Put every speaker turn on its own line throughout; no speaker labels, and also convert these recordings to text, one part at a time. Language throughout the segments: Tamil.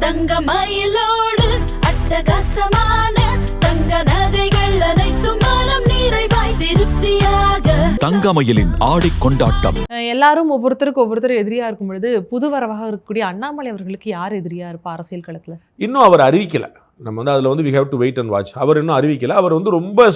தங்கமயிலோடு அட்டகாசமான தங்க நகைகள் அனைத்தும் மனம் நிறைவாய் திருப்தியாக.
தங்கமயிலின் ஆடி கொண்டாட்டம்.
எல்லாரும் ஒவ்வொருத்தர் எதிரியா இருக்கும் பொழுது புது வரவாக இருக்கக்கூடிய அண்ணாமலை அவர்களுக்கு யார் எதிரியா இருப்பா அரசியல் களத்துல?
இன்னும் அவர் அறிவிக்கல. நம்ம வந்து அதில் வந்து we have to wait and watch. அவர் இன்னும் அறிவிக்கல. அவர் வந்து ரொம்ப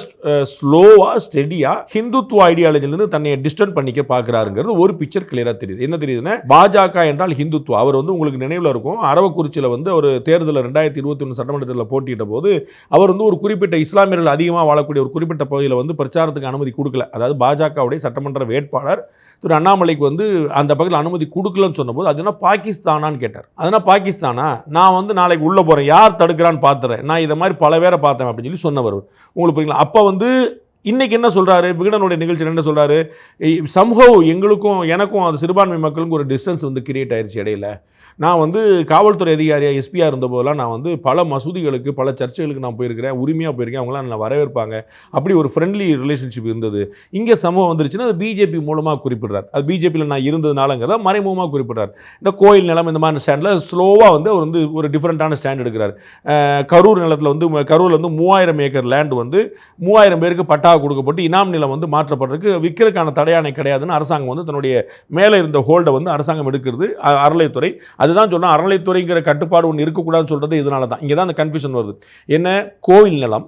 ஸ்லோவாக ஸ்டெடியாக ஹிந்துத்துவ ஐடியாலஜிலிருந்து தன்னை டிஸ்டன்ஸ் பண்ணிக்க பார்க்குறாருங்கிறது ஒரு பிக்சர் கிளியராக தெரியுது. என்ன தெரியுதுன்னா, பாஜக என்றால் ஹிந்துத்துவா. அவர் வந்து உங்களுக்கு நினைவில் இருக்கும், அரவக்குறிச்சியில் வந்து ஒரு தேர்தலில் 2021 சட்டமன்றத்தில் போட்டியிட்ட போது அவர் வந்து ஒரு குறிப்பிட்ட இஸ்லாமியர்கள் அதிகமாக வாழக்கூடிய ஒரு குறிப்பிட்ட பகுதியில் வந்து பிரச்சாரத்துக்கு அனுமதி கொடுக்கல. அதாவது பாஜகவுடைய சட்டமன்ற வேட்பாளர் திரு அண்ணாமலைக்கு வந்து அந்த பகுதியில் அனுமதி கொடுக்கலன்னு சொன்னபோது அது என்ன பாகிஸ்தானான்னு கேட்டார். அதனால் பாகிஸ்தானா, நான் வந்து நாளைக்கு உள்ளே போகிறேன், யார் தடுக்கிறான்னு பார்த்துறேன், நான் இதை மாதிரி பல பேரை பார்த்தேன் அப்படின்னு சொல்லி சொன்னவர். உங்களுக்கு புரியுங்களா? அப்போ வந்து இன்னைக்கு என்ன சொல்கிறாரு, விகடனுடைய நிகழ்ச்சியில் என்ன சொல்கிறாரு, சம்ஹவ் எனக்கும் அது சிறுபான்மை மக்களுக்கு ஒரு டிஸ்டன்ஸ் வந்து கிரியேட் ஆயிடுச்சு இடையில. நான் வந்து காவல்துறை அதிகாரியாக எஸ்பியாக இருந்தபோதெல்லாம் நான் வந்து பல மசூதிகளுக்கு பல சர்ச்சைகளுக்கு நான் போயிருக்கிறேன், உரிமையாக போயிருக்கேன், அவங்களாம் என்னை வரவேற்பாங்க, அப்படி ஒரு ஃப்ரெண்ட்லி ரிலேஷன்ஷிப் இருந்தது. இங்கே சமூகம் வந்துருச்சுன்னா அது பிஜேபி மூலமாக குறிப்பிடுறார். அது பிஜேபியில் நான் இருந்ததுனாலங்கிறத மறைமுகமாக குறிப்பிடுறார். இந்த கோயில் நிலம் இந்த மாதிரி ஸ்டாண்டில் ஸ்லோவாக வந்து அவர் வந்து ஒரு டிஃப்ரெண்ட்டான ஸ்டாண்ட் எடுக்கிறார். கரூர் நிலத்தில் வந்து கரூரில் வந்து 3000 ஏக்கர் லேண்ட் வந்து 3000 பேருக்கு பட்டா கொடுக்கப்பட்டு இனாம் நிலம் வந்து மாற்றப்படுறதுக்கு விற்கிறதுக்கான தடையானை கிடையாதுன்னு அரசாங்கம் வந்து தன்னுடைய மேலே இருந்த ஹோல்டை வந்து அரசாங்கம் எடுக்கிறது. அறநிலைத்துறை அதுதான் சொன்னால் அறநிலைத்துறைங்கிற கட்டுப்பாடு ஒன்று இருக்கக்கூடாதுன்னு சொல்கிறது இதனால தான். இங்கே தான் அந்த கன்ஃபியூஷன் வருது. என்ன, கோவில் நிலம்,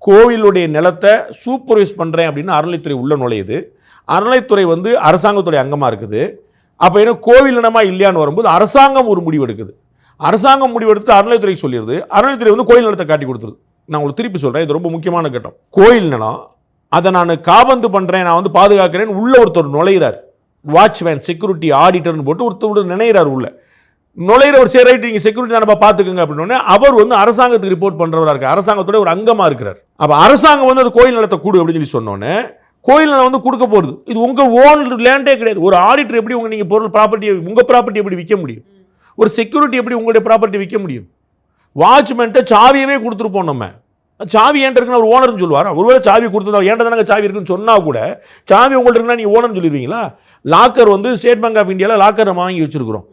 கோவிலுடைய நிலத்தை சூப்பர்வைஸ் பண்ணுறேன் அப்படின்னு அறநிலைத்துறை உள்ள நுழையுது. அறநிலைத்துறை வந்து அரசாங்கத்துடைய அங்கமாக இருக்குது. அப்போ என்ன, கோவில் நிலமாக இல்லையான்னு வரும்போது அரசாங்கம் ஒரு முடிவு எடுக்குது. அரசாங்கம் முடிவு எடுத்து அறநிலைத்துறை சொல்லிடுது. அறநிலைத்துறை வந்து கோயில் நிலத்தை காட்டி கொடுத்துருது. நான் உங்களுக்கு திருப்பி சொல்கிறேன், இது ரொம்ப முக்கியமான கட்டம். கோயில் நிலம், அதை நான் காபந்து பண்ணுறேன், நான் வந்து பாதுகாக்கிறேன், உள்ள ஒருத்தர் நுழைகிறார், வாட்ச்மேன் செக்யூரிட்டி ஆடிட்டர்னு போட்டு ஒருத்தர் நினைகிறார். உள்ள நுழையிறவர், சரி ரைட் நீங்கள் செக்யூரிட்டி தானே பார்த்துக்குங்க அப்படின்னு அவர் வந்து அரசாங்கத்துக்கு ரிப்போர்ட் பண்ணுறவராக இருக்கார், அரசாங்கத்தோட ஒரு அங்கமாக இருக்கிறார். அப்போ அரசாங்கம் வந்து அது கோயில் நிலத்தை கொடு அப்படின்னு சொல்லி சொன்னோன்னே கோயில் நிலம் வந்து கொடுக்க போகிறது. இது உங்கள் ஓன் லேண்டே கிடையாது. ஒரு ஆடிட்டர் எப்படி நீங்கள் பொருள் ப்ராப்பர்ட்டியை உங்கள் ப்ராப்பர்ட்டி எப்படி விற்க முடியும்? ஒரு செக்யூரிட்டி எப்படி உங்களுடைய ப்ராப்பர்ட்டி விற்க முடியும்? வாட்ச்மேன்ட்ட சாவியவே கொடுத்துருப்போம். நம்ம சாவி ஏன்ட்ட இருக்குன்னு ஒரு ஓனர்னு சொல்லுவார். ஒருவேளை சாவி கொடுத்ததா ஏன்ட்ட தானே சாவி இருக்குன்னு சொன்னால் கூட சாவி உங்கள்ட்ட இருக்குன்னா நீங்கள் ஓனர்னு சொல்லிடுவீங்களா? லாக்கர் வந்து ஸ்டேட் பேங்க் ஆஃப் இந்தியாவில் லாக்கர் நம்ம வாங்கி வச்சுருக்கிறோம்.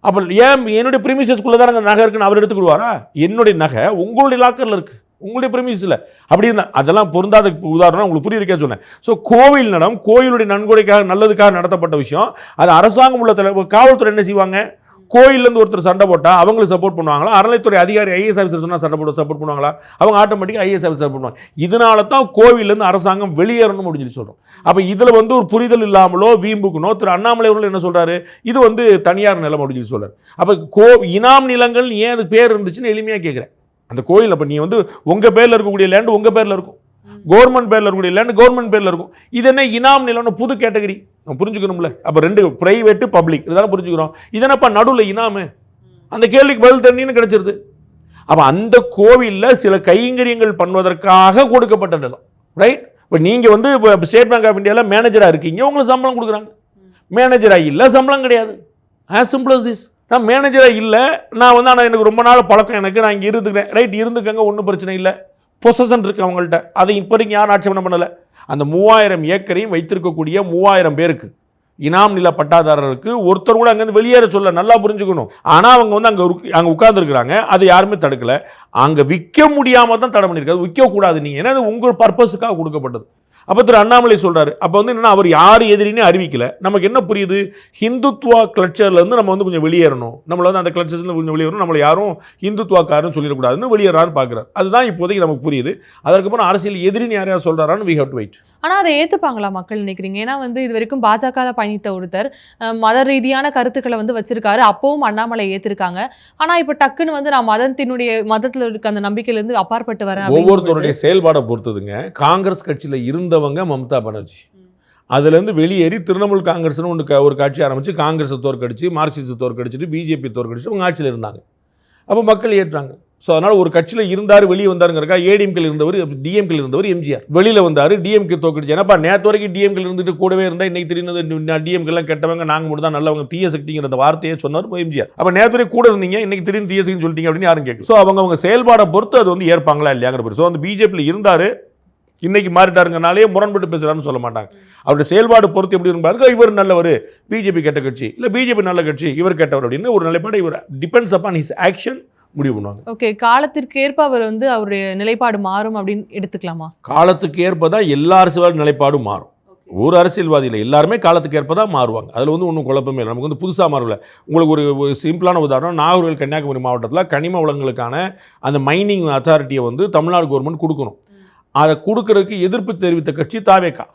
அப்போ ஏன் என்னுடைய ப்ரிமிசஸ்குள்ளே தான் நகை இருக்குன்னு அவர் எடுத்துக்கிடுவாரா? என்னுடைய நகை உங்களுடைய லாக்கரில் இருக்குது, உங்களுடைய ப்ரிமிசஸில். அப்படி இருந்தால் அதெல்லாம் பொருந்தாத உதாரணம் உங்களுக்கு புரியிருக்கே சொன்னேன். ஸோ கோவில் நடம் கோயிலுடைய நன்கொடைக்காக நல்லதுக்காக நடத்தப்பட்ட விஷயம். அது அரசாங்கம் உள்ள காவல்துறை என்ன செய்வாங்க, கோயிலேருந்து ஒருத்தர் சண்டை போட்டால் அவங்களுக்கு சப்போர்ட் பண்ணுவாங்களா? அறநிலைத்துறை அதிகாரி ஐஏஎஸ் ஆஃபீஸர் சொன்னால் சப்போர்ட் பண்ணுவாங்களா? அவங்க ஆட்டோமேட்டிக்காக ஐஏஎஸ் ஆஃபீஸர் சப்போர்ட் பண்ணுவாங்க. இதனால தான் கோவிலேருந்து அரசாங்கம் வெளியேறணும் அப்படின்னு சொல்லி சொல்கிறோம். அப்போ இதில் வந்து ஒரு புரிதல் இல்லாமலோ வீம்புக்குனோ திரு அண்ணாமலை அவர்கள் என்ன சொல்கிறாரு, இது வந்து தனியார் நிலம் அப்படின்னு சொல்லி சொல்கிறார். அப்போ இனாம் நிலங்கள் ஏன் அது பேர் இருந்துச்சுன்னு எளிமையாக கேட்குறேன். அந்த கோயில் அப்போ நீ வந்து உங்கள் பேரில் இருக்கக்கூடிய லேண்டு உங்கள் பேரில் இருக்கும், கவர்மெண்ட் பேரில் இருக்கக்கூடிய லேண்டு கவர்மெண்ட் பேரில் இருக்கும். இது என்ன இனாம் நிலம்னு புது கேட்டகரி புரிஞ்சுக்கணும்ல. அப்போ ரெண்டு பிரைவேட்டு பப்ளிக் இதெல்லாம் புரிஞ்சுக்கிறோம். இதனப்பா நடுவில் இனாமு, அந்த கேள்விக்கு பதில் தண்ணின்னு கிடைச்சிருது. அப்போ அந்த கோவிலில் சில கைங்கரியங்கள் பண்ணுவதற்காக கொடுக்கப்பட்ட நிலம், ரைட்? இப்போ நீங்கள் வந்து இப்போ ஸ்டேட் பேங்க் ஆஃப் இந்தியாவில் மேனேஜராக இருக்கீங்க, உங்களுக்கு சம்பளம் கொடுக்குறாங்க. மேனேஜராக இல்லை, சம்பளம் கிடையாது. As simple as this. நான் மேனேஜராக இல்லை, நான் வந்து ஆனால் எனக்கு ரொம்ப நாள் பழக்கம், எனக்கு நான் இங்கே இருந்துக்கிறேன், ரைட்? இருந்துக்கங்க, ஒன்றும் பிரச்சனை இல்லை. பொசஷன் இருக்குது அவங்கள்ட்ட, அதை இப்போ வரைக்கும் யாரும் ஆட்சேபனை பண்ணலை. அந்த 3000 ஏக்கரையும் வைத்திருக்கக்கூடிய 3000 பேருக்கு இனாம் நில பட்டாதாரருக்கு ஒருத்தர் கூட அங்கேருந்து வெளியேற சொல்ல, நல்லா புரிஞ்சுக்கணும். ஆனால் அவங்க வந்து அங்கே உட்கார்ந்துருக்குறாங்க, அது யாருமே தடுக்கலை. அங்கே விற்க முடியாமல் தான் தடை பண்ணியிருக்காது. விற்கக்கூடாது நீங்கள், ஏன்னா அது உங்கள் பர்பஸுக்காக கொடுக்கப்பட்டது. அப்போ திரு அண்ணாமலை சொல்கிறாரு. அப்போ வந்து என்னென்னா, அவர் யார் எதிரினே அறிவிக்கலை. நமக்கு என்ன புரியுது, ஹிந்துத்வா கிளச்சர்லேருந்து நம்ம வந்து கொஞ்சம் வெளியேறணும், நம்மளை வந்து அந்த கிளச்சர்ஸ்லேருந்து கொஞ்சம் வெளியேறணும், நம்மளை யாரும் ஹிந்துத்வாக்காரன்னு சொல்லிடக்கூடாதுன்னு வெளியேறான்னு பார்க்குறாரு. அதுதான் இப்போதைக்கு நமக்கு புரியுது. அதற்கப்புறம் அரசியல் எதிரின்னு யாரையா சொல்கிறாரான்னு வி ஹேவ் டு வெயிட்.
ஆனால் அதை ஏற்றுப்பாங்களா மக்கள் நினைக்கிறீங்க? ஏன்னா வந்து இது வரைக்கும் பாஜகவில் பயணித்த ஒருத்தர் மத ரீதியான கருத்துக்களை வந்து வச்சிருக்காரு, அப்பவும் அண்ணாமலை ஏற்றிருக்காங்க. ஆனால் இப்போ டக்குன்னு வந்து நான் மதத்தில் இருக்க அந்த நம்பிக்கையிலேருந்து அப்பாற்பட்டு வரேன்.
ஒவ்வொருத்தருடைய செயல்பாடை பொறுத்ததுங்க. காங்கிரஸ் கட்சியில் இருந்தவங்க மம்தா பானர்ஜி அதுலேருந்து வெளியேறி திரிணாமுல் காங்கிரஸ்னு ஒரு கட்சி ஆரம்பித்து காங்கிரஸை தோற்கடிச்சு மார்க்சிஸ்ட் தோற்கடிச்சிட்டு பிஜேபி தோற்கடிச்சு அவங்க ஆட்சியில் இருந்தாங்க. அப்போ மக்கள் ஏற்றாங்க. ஸோ அதனால் ஒரு கட்சியில் இருந்தார் வெளியே வந்தாருங்கிறக்கா ஏடிஎம்கேல இருந்தவர் டிஎம்கேல இருந்தவர் எம்ஜிஆர் வெளியில் வந்தார், டிஎம்கே தோற்கடிச்சு. ஏன்னாப்பா நேற்று வரைக்கும் டிஎம்கேல இருந்துட்டு கூடவே இருந்தால் இன்னைக்கு தெரியுது டிஎம்கேலாம் கெட்டவங்க, நாங்கள் மட்டும் தான் நல்லவங்க, தீய சக்திங்கிற வார்த்தையே சொன்னார் எம்ஜிஆர். அப்போ நேற்று வரைக்கும் கூட இருந்தீங்க, இன்னைக்கு திடீர்னு தீய சக்தின்னு சொல்லிட்டீங்க அப்படின்னு யாரும் கேட்கும். ஸோ அவங்க செயல்பாடை பொறுத்து அது வந்து ஏற்பாங்களா இல்லையாங்கிற பேர். ஸோ அந்த பிஜேபியில் இருந்தார், இன்னைக்கு மாறிட்டாருங்கனாலே முரண்பட்டு பேசுகிறான்னு சொல்ல மாட்டாங்க. அவருடைய செயல்பாடு பொறுத்து எப்படி இருப்பாரு, இவர் நல்லவர், பிஜேபி கெட்ட கட்சி, இல்லை பிஜேபி நல்ல கட்சி, இவர் கெட்டவர் அப்படின்னு ஒரு நிலைப்பாடு. இவர் டிபெண்ட்ஸ் அப்பான் ஹிஸ் ஆக்ஷன் முடிவு பண்ணுவாங்க.
ஓகே, காலத்திற்கேற்ப அவர் வந்து அவருடைய நிலைப்பாடு மாறும் அப்படின்னு எடுத்துக்கலாமா?
காலத்துக்கு ஏற்ப தான் எல்லா அரசியல்வாதி நிலைப்பாடும் மாறும். ஒரு அரசியல்வாதியில் எல்லாருமே காலத்துக்கு ஏற்ப தான் மாறுவாங்க. அதில் வந்து ஒன்றும் குழப்பமே இல்லை. நமக்கு வந்து புதுசாக மாறல. உங்களுக்கு ஒரு சிம்பிளான உதாரணம், நாகர்கோவில் கன்னியாகுமரி மாவட்டத்தில் கனிம வளங்களுக்கான அந்த மைனிங் அத்தாரிட்டியை வந்து தமிழ்நாடு கவர்மெண்ட் கொடுக்கணும். அதை கொடுக்கறதுக்கு எதிர்ப்பு தெரிவித்த கட்சி தாவேகா.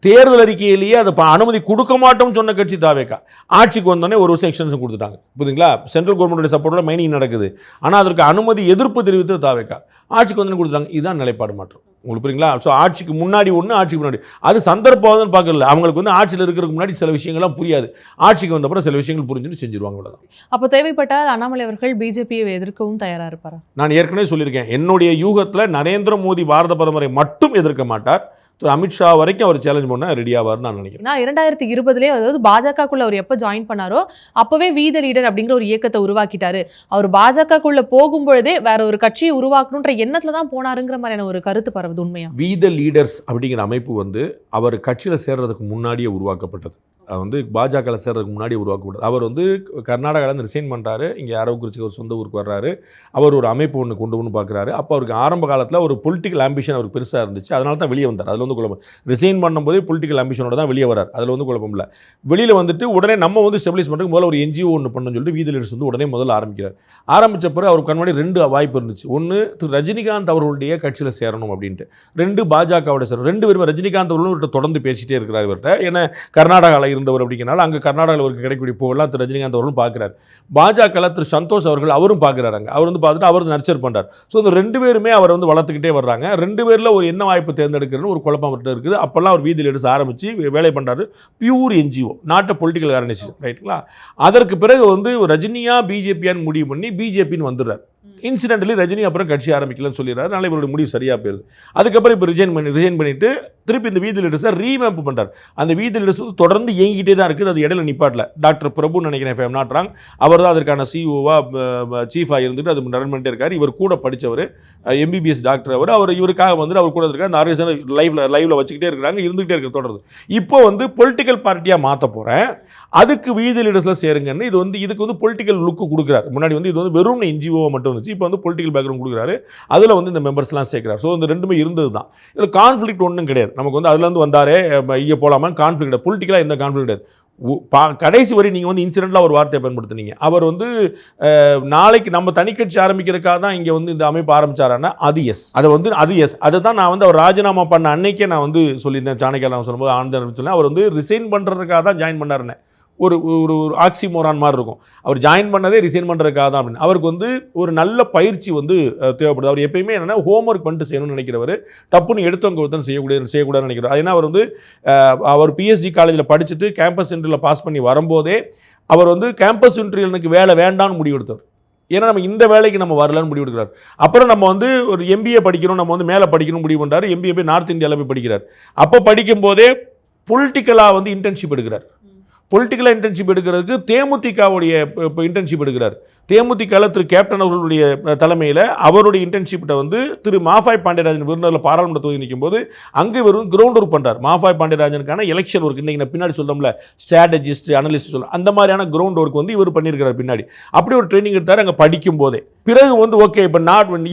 தேர்தல் அறிக்கையிலேயே அதை அனுமதி கொடுக்க மாட்டோம்னு சொன்ன கட்சி தாவேகா. ஆட்சிக்கு வந்தோடனே ஒரு வருஷம் எக்ஸ்டென்ஷன் கொடுத்துட்டாங்க. புரியுதுங்களா? சென்ட்ரல் கவர்மெண்டோட சப்போர்ட்டோட மைனிங் நடக்குது. ஆனால் அதற்கு அனுமதி எதிர்ப்பு தெரிவித்து தாவேகா. ஆட்சிக்கு வந்தோடனே கொடுத்தாங்க. இதுதான் நிலைப்பாடு மாற்றம். உங்களுக்கு புரியுங்களா? ஸோ ஆட்சிக்கு முன்னாடி ஒன்று, ஆட்சிக்கு முன்னாடி அது சந்தர்ப்பம் பார்க்கல. அவங்களுக்கு வந்து ஆட்சியில் இருக்கிறதுக்கு முன்னாடி சில விஷயங்கள்லாம் புரியாது. ஆட்சிக்கு வந்தப்பறம் சில விஷயங்கள் புரிஞ்சுன்னு செஞ்சிருவாங்க. அவ்வளோதான்.
அப்போ தேவைப்பட்டால் அண்ணாமலை அவர்கள் பிஜேபியை எதிர்க்கவும் தயாராக இருப்பாரா?
நான் ஏற்கனவே சொல்லியிருக்கேன், என்னுடைய யூகத்தில் நரேந்திர மோடி பாரத பிரதமரை மட்டும் எதிர்க்க மாட்டார். அமித்ஷா வரைக்கும் அவர் சேலஞ்ச் பண்ண ரெடியாவார்னு நான் நினைக்கிறேன்.
நான் 2020 அதாவது பாஜகக்குள்ள அவர் எப்போ ஜாயின் பண்ணாரோ அப்பவே வி த லீடர் அப்படிங்கிற ஒரு இயக்கத்தை உருவாக்கிட்டாரு. அவர் பாஜகக்குள்ள போகும்பொழுதே வேற ஒரு கட்சியை உருவாக்கணுன்ற எண்ணத்துல தான் போனாருங்கிற மாதிரியான ஒரு கருத்து பரவுது. உண்மையா?
வி த லீடர்ஸ் அப்படிங்கிற அமைப்பு வந்து அவர் கட்சியில் சேர்றதுக்கு முன்னாடியே உருவாக்கப்பட்டது. அது வந்து பாஜகவில் சேர்றதுக்கு முன்னாடி உருவாக்கப்பட்டது. அவர் வந்து கர்நாடகாவில் ரிசைன் பண்ணுறாரு. இங்கே அரவக்குறிச்சிக்கு ஒரு சொந்த ஊருக்கு வர்றாரு. அவர் ஒரு அமைப்பு ஒன்று கொண்டு வந்து பார்க்குறாரு. அப்போ அவருக்கு ஆரம்ப காலத்தில் ஒரு பொலிட்டிக்கல் ஆம்பிஷன் அவருக்கு பெருசாக இருந்துச்சு. அதனால தான் வெளியே வந்தார். அதில் வந்து குழப்பம். ரிசைன் பண்ணும்போதே பொலிட்டிக்கல் ஆம்பிஷனோட தான் வெளியே வரார். அதில் வந்து குழப்பம் இல்லை. வெளியில் வந்துட்டு உடனே நம்ம வந்து ஸ்டெபிலைஸ் பண்ணுறதுக்கு முதல்ல ஒரு NGO ஒன்று பண்ணணும்னு சொல்லிட்டு வி த லீடர்ஸ் வந்து உடனே முதல்ல ஆரம்பிக்கிறார். ஆரம்பித்த பிறகு அவருக்கு கண்மாடி 2 வாய்ப்பு இருந்துச்சு. ஒன்று திரு ரஜினிகாந்த் அவர்களுடைய கட்சியில் சேரணும் அப்படின்ட்டு, 2 பாஜகவோட சேரணும். 2 பேரும் ரஜினிகாந்த் அவர்களும் தொடர்ந்து பேசிகிட்டே இருக்கிறார் இவர்கிட்ட. ஏன்னா கர்நாடகாவில் இருந்தவர் அப்படிங்கிறனால அங்கே கர்நாடகாவில் அவருக்கு கிடைக்கக்கூடிய போகலாம் திரு ரஜினிகாந்த் அவர்களும் பார்க்குறாரு. பாஜகவில் திரு சந்தோஷ் அவர்கள் அவரும் பார்க்குறாங்க. அவர் வந்து பார்த்துட்டு அவர் நர்ச்சர் பண்ணுறார். ஸோ இந்த 2 பேருமே அவர் வந்து வளர்த்துக்கிட்டே வர்றாங்க. 2 பேரில் ஒரு என்ன வாய்ப்பு தேர்ந்தெடுக்கிறதுன்னு ஒரு குழப்பம் அவர்கிட்ட இருக்குது. அப்போல்லாம் அவர் வி த லீடர்ஸ் ஆரம்பித்து வேலை பண்ணுறாரு. Pure NGO, not a political organisation. ரைட்டுங்களா? அதற்கு பிறகு வந்து ரஜினியா பிஜேபியான்னு முடிவு பண்ணி பிஜேபின்னு வந்துடுறார். இன்சிடென்ட்லி ரஜினி அப்புறம் கட்சி ஆரம்பிக்கலன்னு சொல்லிடுறாரு. அதனால் இவருடைய முடிவு சரியாக போயிருது. அதுக்கப்புறம் இப்போ ரிசைன் பண்ணிட்டு திருப்பி இந்த வி த லீடர்ஸை ரீமேம்ப் பண்ணுறார். அந்த வி த லீடர்ஸ் தொடர்ந்து இயங்கிட்டே தான் இருக்குது. அது இடையில நிப்பாட்டில் டாக்டர் பிரபு நினைக்கிறேன், if I am not wrong, அவர் தான் அதற்கான CEOவாக சீஃபாக இருந்துட்டு அது ரன் பண்ணிட்டே இருக்கார். இவர் கூட படித்தவர், MBBS டாக்டர். அவர் இவருக்காக வந்துட்டு அவர் கூட இருக்கார். அந்த ஆர்கனைசேஷன் லைவ்ல வச்சுக்கிட்டே இருக்கிறாங்க, இருந்துகிட்டே இருக்க தொடருது. இப்போ வந்து பொலிட்டிக்கல் பார்ட்டியாக மாற்ற போகிறேன், அதுக்கு வி த லீடர்ஸில் சேருங்கன்னு இதுக்கு வந்து பொலிட்டிக்கல் லுக்கு கொடுக்குறாரு. முன்னாடி வந்து இது வந்து வெறும் NGO மட்டும் இருந்துச்சு. இப்போ வந்து பொலிட்டிக்கல் பேக்ரவுண்ட் கொடுக்குறாரு. அதில் வந்து இந்த மெம்பர்ஸ்லாம் சேர்க்கிறார். ஸோ இந்த 2மே இருந்தது தான். இதில் கான்ஃப்ளிக்ட் ஒன்றும் கிடையாது. நமக்கு வந்து அதுலேருந்து வந்தாரே இங்கே போகலாமா, கான்ஃப்ளிக்ட் பொலிட்டிக்கலாக எந்த கான்ஃப்ளிக்ட் கிடையாது. கடைசி வரை நீங்கள் வந்து இன்சிடென்ட்லாக ஒரு வார்த்தையை பயன்படுத்துனீங்க. அவர் வந்து நாளைக்கு நம்ம தனிக்கட்சி ஆரம்பிக்கிறதுக்காக தான் இங்கே வந்து இந்த அமைப்பு ஆரம்பிச்சாரான்னா அது எஸ். அதை தான் நான் வந்து அவர் ராஜினாமா பண்ண அன்னைக்கே நான் வந்து சொல்லியிருந்தேன். சாணக்கியா நான் சொல்லும்போது ஆனந்த் சொன்னேன், அவர் வந்து ரிசைன் பண்ணுறதுக்காக தான் ஜாயின் பண்ணாருன்னு. ஒரு ஒரு ஆக்சிமோரான் மாதிரி இருக்கும். அவர் ஜாயின் பண்ணதே ரிசைன் பண்ணுறதுக்காக தான் அப்படின்னு. அவருக்கு வந்து ஒரு நல்ல பயிற்சி வந்து தேவைப்படுது. அவர் எப்பயுமே என்னென்னா ஹோம்ஒர்க் பண்ணிட்டு செய்யணும்னு நினைக்கிறவர், டப்புன்னு எடுத்தவங்க செய்யக்கூடாதுன்னு நினைக்கிறார். ஏன்னா அவர் வந்து அவர் PSG காலேஜில் படிச்சுட்டு கேம்பஸ் இன்டர்வியூவில் பாஸ் பண்ணி வரும்போதே அவர் வந்து கேம்பஸ் இன்டர்வியூ எனக்கு வேலை வேண்டான்னு முடிவெடுத்தார். ஏன்னா நம்ம இந்த வேலைக்கு நம்ம வரலன்னு முடிவு எடுக்கிறார். அப்புறம் நம்ம வந்து ஒரு MBA படிக்கணும், நம்ம வந்து மேலே படிக்கணும் முடிவு பண்ணுறாரு. MBA போய் நார்த் இந்தியாவில் போய் படிக்கிறார். அப்போ படிக்கும் போதே பொலிட்டிக்கலாக வந்து இன்டர்ன்ஷிப் எடுக்கிறார். பொலிட்டிக்கலாக இன்டர்ன்ஷிப் எடுக்கிறதுக்கு தேமுதிகவுடைய இன்டர்ன்ஷிப் எடுக்கிறார். தேமுதிகவில் திரு கேப்டன் அவர்களுடைய தலைமையில் அவருடைய இன்டர்ன்ஷிப்கிட்ட வந்து திரு மாஃபாய் பாண்டியராஜன் விருந்தில் பாராளுமன்ற தொகுதி நிற்கும் போது அங்கே வெறும் கிரவுண்ட் ஒர்க் பண்ணுறார். மாஃபாய் பாண்டியராஜனுக்கான எலெக்ஷன் ஒர்க், இன்றைக்கி நான் பின்னாடி சொல்கிறோம்ல ஸ்ட்ராட்டஜிஸ்ட் அனலிஸ்ட் சொல்ல, அந்த மாதிரியான கிரவுண்ட் ஒர்க் வந்து இவர் பண்ணியிருக்கிறார் பின்னாடி. அப்படி ஒரு ட்ரைனிங் எடுத்தார் அங்கே படிக்கும் போதே. பிறகு வந்து ஓகே இப்போ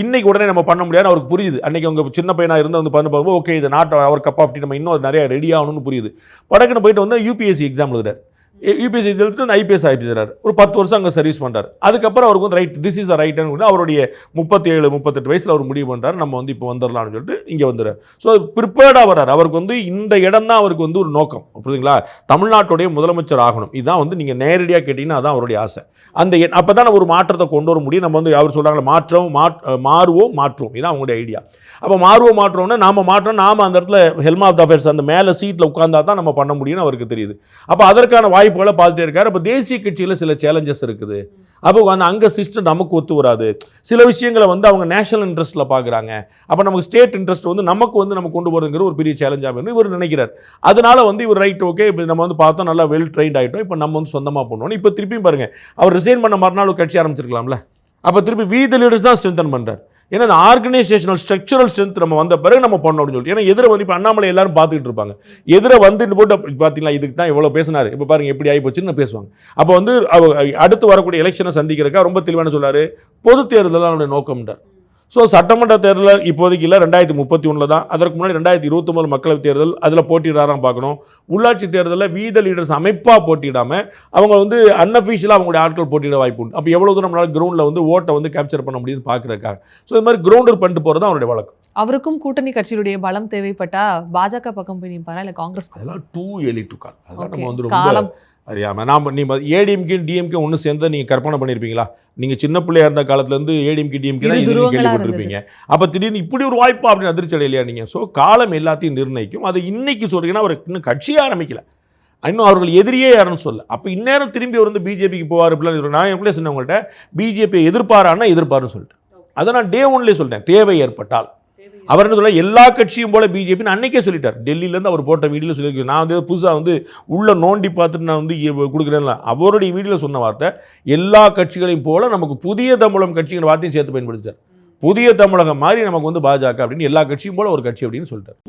இன்னைக்கு உடனே நம்ம பண்ண முடியாது அவருக்கு புரியுது. அன்றைக்கி அவங்க சின்ன பையனாக இருந்து வந்து பண்ண போகும்போது ஓகே இது not our cup of tea, நம்ம இன்னும் நிறைய ரெடி ஆகணும்னு புரியுது. படக்குன்னு போயிட்டு வந்து UPSC எக்ஸாம் எழுதுறாரு. UPSC எழுதிட்டு IPS ஆகிடுறாரு. ஒரு 10 வருஷம் அங்கே சர்வீஸ் பண்ணுறாரு. அதுக்கப்புறம் அவருக்கு வந்து right, this is the right and அவருடைய 37-38 வயசில் அவர் முடிவு பண்ணுறாரு, நம்ம வந்து இப்போ வந்துடலாம்னு சொல்லிட்டு இங்கே வந்துடுறாரு. ஸோ ப்ரிப்பேர்டாக வர்றாரு. அவருக்கு வந்து இந்த இடம் தான் அவருக்கு வந்து ஒரு நோக்கம். புரியுதுங்களா? தமிழ்நாட்டுடைய முதலமைச்சர் ஆகணும். இதுதான் வந்து நீங்கள் நேரடியாக கேட்டிங்கன்னா அதான் அவருடைய ஆசை. அப்போ தான் ஒரு மாற்றத்தை கொண்டு வர முடியும். நம்ம வந்து அவர் சொல்கிறாங்களே மாறுவோம் மாற்றுவோம், இதுதான் அவங்களுடைய ஐடியா. அப்போ மாற்றோம்னா நாம் அந்த இடத்துல ஹெல்ம் ஆஃப் த அஃபேர்ஸ் அந்த மேலே சீட்டில் உட்கார்ந்தா தான் நம்ம பண்ண முடியும்னு அவருக்கு தெரியுது. அப்போ அதற்கான வாய்ப்புகளை பார்த்துட்டே இருக்காரு. அப்போ தேசிய கட்சியில் சில சேலஞ்சஸ் இருக்குது. அப்போ அந்த அங்கே சிஸ்டம் நமக்கு ஒத்து வராது. சில விஷயங்களை வந்து அவங்க நேஷனல் இன்ட்ரெஸ்ட்டில் பார்க்குறாங்க. அப்போ நமக்கு ஸ்டேட் இன்ட்ரெஸ்ட் வந்து நம்ம கொண்டு போகிறதுங்கிற ஒரு பெரிய சேலஞ்சாக வேணும் இவர் நினைக்கிறார். அதனால வந்து இவர் ரைட் ஓகே இப்போ நம்ம வந்து பார்த்தோம் நல்லா வெல் ட்ரெயின்ட் ஆகிட்டோம், இப்போ நம்ம வந்து சொந்தமாக பண்ணுவோம். இப்போ திருப்பியும் பாருங்கள், அவர் ரிசைன் பண்ண மறுநாள் ஒரு கட்சி ஆரம்பிச்சிருக்கலாம்ல. அப்போ திருப்பி வி த லீடர்ஸ் தான் ஸ்ட்ரென்தன் பண்ணுறார். ஏன்னா அந்த ஆர்கனைசேஷனல் ஸ்ட்ரக்சரல் ஸ்ட்ரென்த் நம்ம வந்த பிறகு நம்ம பண்ணோம் அப்படின்னு சொல்லிட்டு. ஏன்னா எதிர வந்து இப்போ அண்ணாமலை எல்லாரும் பார்த்துக்கிட்டு இருப்பாங்க, எதிர வந்துட்டு போட்டு பார்த்தீங்களா இதுக்கு தான் இவ்வளோ பேசினாரு, இப்போ பாருங்க எப்படி ஆகி போச்சுன்னு பேசுவாங்க. அப்போ வந்து அடுத்து வரக்கூடிய எலெக்ஷனை சந்திக்கிறக்கா ரொம்ப தெளிவான சொல்றாரு, பொது தேர்தல் அவருடைய நோக்கம்ன்றார். ஸோ சட்டமன்ற தேர்தல் இப்போதைக்கு இல்லை, 2031 தான். அதற்கு முன்னாடி 2029 மக்களவை தேர்தல், அதில் போட்டியிடாராம் பார்க்கணும். உள்ளாட்சி தேர்தலில் வீத லீடர்ஸ் அமைப்பாக போட்டியிடாமல் அவங்க வந்து அன்அஃபீஷியலாக அவங்களுடைய ஆட்கள் போட்டியிட வாய்ப்பு உண்டு. அப்போ எவ்வளோ தூரம் நம்மளால் கிரவுண்டில் வந்து ஓட்டை வந்து கேப்சர் பண்ண முடியுதுன்னு பார்க்குறதுக்காக. ஸோ இது மாதிரி கிரவுண்டர் பண்ணிட்டு போகிறது தான் அவருடைய வழக்கம்.
அவருக்கும் கூட்டணி கட்சியுடைய பலம் தேவைப்பட்டா பாஜக பக்கம் போய் நிற்பாரா இல்லை காங்கிரஸ்?
அதெல்லாம் டூ எர்லி டு கால். அதெல்லாம் நம்ம வந்து ரொம்ப அறியாமல் நாம் நீங்கள் ஏடிஎம்கே டிஎம்கே ஒன்று சேர்ந்து நீங்கள் கற்பனை பண்ணியிருப்பீங்களா? நீங்கள் சின்ன பிள்ளையா இருந்த காலத்துலேருந்து ஏடிஎம்கே டிஎம்கே தான் இது கேள்விப்பட்டிருப்பீங்க. அப்போ திடீர்னு இப்படி ஒரு வாய்ப்பா அப்படின்னு அதிர்ச்சி அடையிலையா நீங்கள்? ஸோ காலம் எல்லாத்தையும் நிர்ணயிக்கும். அது இன்னைக்கு சொல்கிறீங்கன்னா அவர் இன்னும் கட்சியே ஆரம்பிக்கல, இன்னும் அவர்கள் எதிரியே யாருன்னு சொல்ல. அப்போ இந்நேரம் திரும்பி அவர் வந்து பிஜேபிக்கு போவார் இப்படிலாம். நான் எப்படியே சொன்னேன் உங்கள்கிட்ட, பிஜேபியை எதிர்ப்பாரான்னா எதிர்ப்பாருன்னு சொல்லிட்டு. அதை நான் டே ஒன்லேயே சொல்லிட்டேன், தேவை ஏற்பட்டால். அவர் என்ன சொல்ல, எல்லா கட்சியும் போல பிஜேபின்னு அன்னைக்கே சொல்லிட்டார். டெல்லியிலேருந்து அவர் போட்ட வீடியோவில் சொல்லியிருக்கேன். நான் வந்து புதுசாக வந்து உள்ள நோண்டி பார்த்துட்டு நான் வந்து கொடுக்குறேன்ல, அவருடைய வீடியோவில் சொன்ன வார்த்தை எல்லா கட்சிகளையும் போல நமக்கு புதிய தமிழகம் கட்சிங்கிற வார்த்தையும் சேர்த்து பயன்படுத்திட்டார். புதிய தமிழகம் மாதிரி நமக்கு வந்து பாஜக அப்படின்னு எல்லா கட்சியும் போல ஒரு கட்சி அப்படின்னு சொல்லிட்டார்.